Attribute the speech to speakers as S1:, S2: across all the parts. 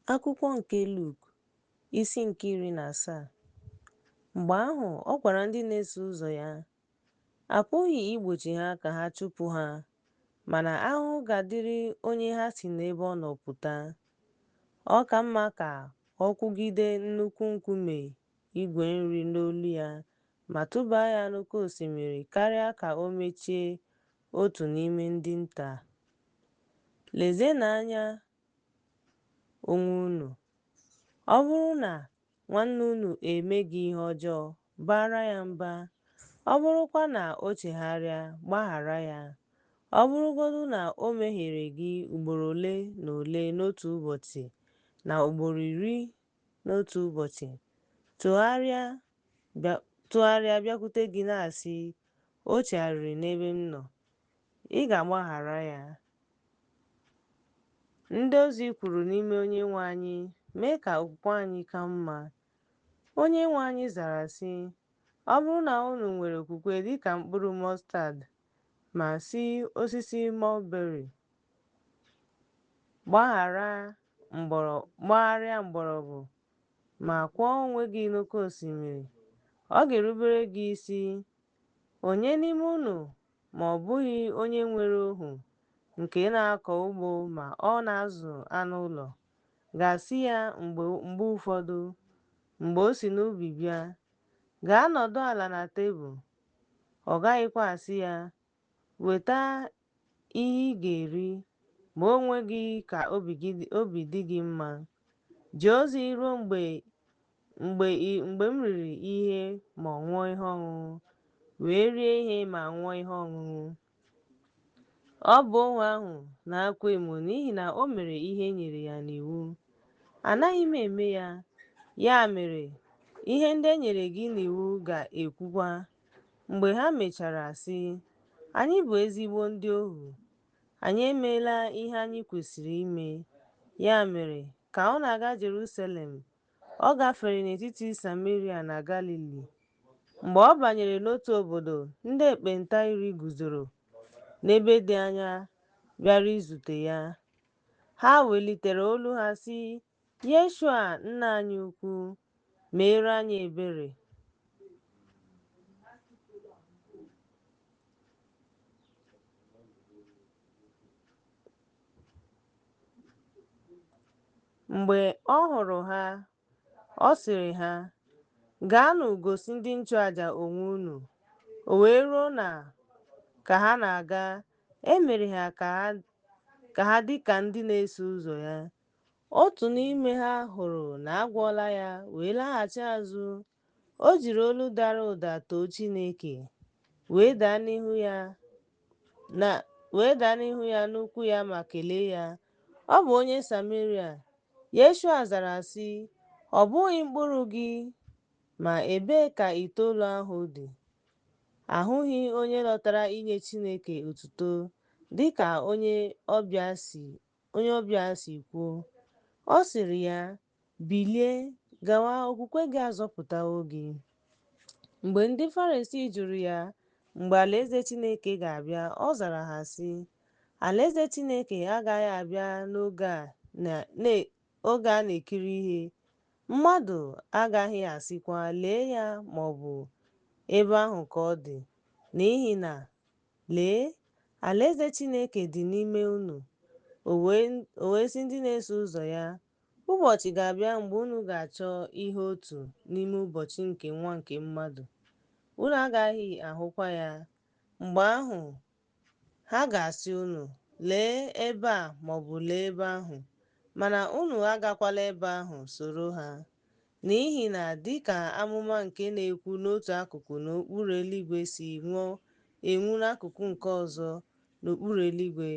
S1: Akwụkwọ nke Luk, isi nke 17. Mgbe ahụ ọ gwara ndị na-eso ụzọ ya, a pụghị igbochi ha ka ha chụpụ ha, mana ahụhụ ga-adịrị onye ha si n'ebe ọ nọ pụta. Ọ ka mma ka ọ kwụgide nnukwu nkume igwe nri n'olu ya ma tụbaa ya n'oké osimiri karịa ka o mechie otu n'ime ndị nta. Lezienụ anya onwe unu. Ọ bụrụ na nwanne unu emee gị ihe ọjọọ, baara ya mba. Ọ bụrụkwa na o chegharịa, gbaghara ya. Ọ bụrụgodu na o mehiere gị ugboro ole na ole n'otu ụbọchị, na ugboro 10 n'otu ụbọchị, tụgharịa bịakwute gị na-asị, "O chegharịrị n'ebe m nọ," ị ga-agbaghara ya. Ndị ozi kwuru n'ime Onyenwe anyị, "Mee ka okwukwe anyị ka mma." Onyenwe anyị zara sị, "Ọ bụrụ na unu nwere okwukwe dịka mkpụrụ mọstad, ma sị osisi mulberry, gbagharịa mgbọrọgwụ ma kwọọ onwe gị n'oké osimiri, ọ ga-erubere gị isi. Onye n'ime unu, ma ọ bụghị onye nwere ohu nke na-akọ ugbo ma ọ na-azụ anụ ụlọ, ga-asị ya mgbe ụfọdụ, mgbe o si n'ubi bịa, gaa nọdụ ala na tebụl? Ọ gaghịkwa asị ya, weta ihe ị ga-eri, ma onwe gị ka obi dị gị mma. Jee ozi ruo mgbe m riri ihe ma ṅụọ ihe ọṅụṅụ, wee rie ihe ma ṅụọ ihe ọṅụṅụ. Ọ bụ ohu ahụ na-akwa emo n'ihi na o mere ihe e nyere ya n'iwu. Anaghị m eme ya. Ya mere, ihe ndị e nyere gị n'iwu ga-ekwukwa, mgbe ha mechara sị, "Anyị bụ ezigbo ndị ohu. Anyị emeela ihe anyị kwesịrị ime." Ya mere, ka ọ na-aga Jerusalem, ọ gafere n'etiti Sameria na Galili. Mgbe ọ banyere n'otu obodo, ndị ekpenta 10 guzoro n'ebe dị anya bịara izute ya. Ha welitere olu ha sị, "Yeshua, Nna anyị ukwu, meere anyị ebere." Mgbe ọ hụrụ ha, ọ sịrị ha, "Gaanụ gosi ndị nchụaja onwe unu." O wee ruo na ka ha na-aga, e mere ha ka ha dị ka ndị na-eso ụzọ ya. Otu n'ime ha hụrụ na a gwọọla ya wee laghachi azụ. O jiri olu dara ụda too Chineke, wee daa n'ihu ya n'ụkwụ ya ma kelee ya. Ọ bụ onye Sameria. Yeshua zara sị, "Ọ bụghị mkpụrụ gị, ma ebee ka itoolu ahụ dị?" Ahụghị onye lọtara inye Chineke otuto dịka onye ọbịa si kwuo. Ọ sịrị ya, "Bilie, gawa, okwukwe gị azọpụtawo gị." Mgbe ndị Farisii jụrụ ya mgbe alaeze Chineke ga-abịa, ọ zara ha sị, "Alaeze Chineke agaghị abịa n'oge a na-ekiri ihe. Mmadụ agaghị asịkwa, 'Lee ya,' maọbụ 'Ebe ahụ ka ọ dị,' n'ihi na, lee, alaeze Chineke dị n'ime unu." O wee sị ndị na-eso ụzọ ya, "Ụbọchị ga-abịa mgbe unu ga-achọ ihe otu n'ime ụbọchị nke Nwa nke Mmadụ. Unu agaghị ahụkwa ya. Mgbe ahụ, ha ga-asị unu, 'Lee ebe a,' maọbụ 'Lee ebe ahụ,' mana unu agakwala ebe ahụ soro ha. N'ihi na dịka amụma nke na-ekwu n'otu akụkụ n'okpuru eluigwe si enwu n'akụkụ nke ọzọ n'okpuru eluigwe,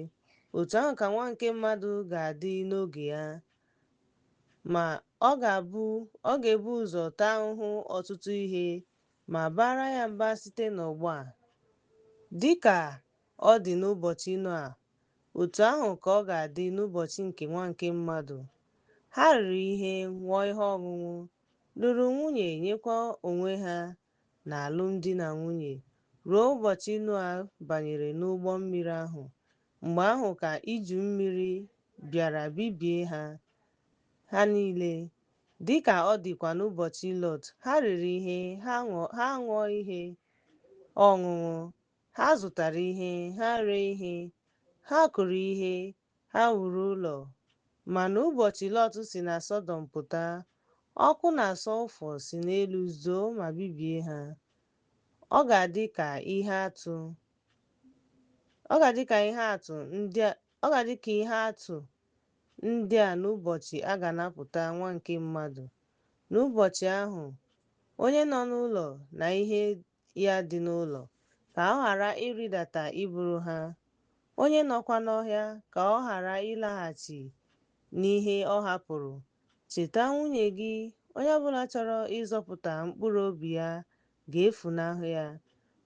S1: otu ahụ ka Nwa nke Mmadụ ga-adị n'oge ya. Ma ọ ga-ebu ụzọ taa ahụhụ ọtụtụ ihe ma baara ya mba site n'ọgbọ a. Dịka ọ dị n'ụbọchị Noa, otu ahụ ka ọ ga-adị n'ụbọchị nke Nwa nke Mmadụ. Ha riri ihe, ṅụọ ihe ọṅụṅụ, lụrụ nwunye, nyekwa onwe ha n'alụmdi na nwunye, ruo ụbọchị Noa banyere n'ụgbọ mmiri ahụ. Mgbe ahụ ka iju mmiri bịara bibie ha. ha niile dịka ọ dịkwa n'ụbọchị Lọt. Ha riri ihe, ha ṅụọ ihe ọṅụṅụ, ha zụtara ihe, ha ree ihe, ha kụrụ ihe, ha wuru ụlọ. Ma n'ụbọchị Lọt si na Sọdọm pụta, ọkụ na sọlfọ si n'elu zoo ma bibie ha. Ọ ga-adị ka ihe atụ ndị a n'ụbọchị a ga-anapụta Nwa nke Mmadụ. N'ụbọchị ahụ, onye nọ n'ụlọ na ihe ya dị n'ụlọ ka ọ ghara ịrịdata iburu ha. Onye nọkwa n'ọhịa ka ọ ghara ịlaghachi n'ihe ọ hapụrụ. Cheta nwunye gị. Onye ọbụla chọrọ ịzọpụta mkpụrụ obi ya ga-efunahụ ya.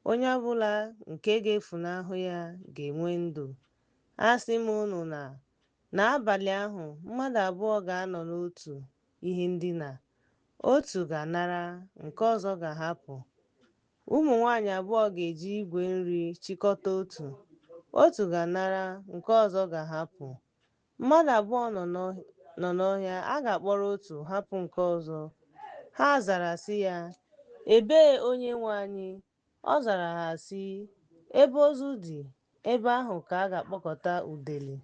S1: Onye ọbụla nke ga-efunahụ ya ga-enwe ndụ. Asị m unu na n'abalị ahụ mmadụ abụọ ga-anọ n'otu ihe ndina, otu ga-anara, nke ọzọ ga-ahapụ. Ụmụ nwanyị abụọ ga-eji igwe nri chịkọta otu ga-anara, nke ọzọ ga-ahapụ. Mmadụ abụọ nọ n'ọhịa, a ga-akpọrọ otu hapụ nke ọzọ. Ha zara sị ya, "Ebee onye nwe anyị?" Ọ zara ha sị, "Ebe ozu dị, ebe ahụ ka a ga-akpọkọta udele."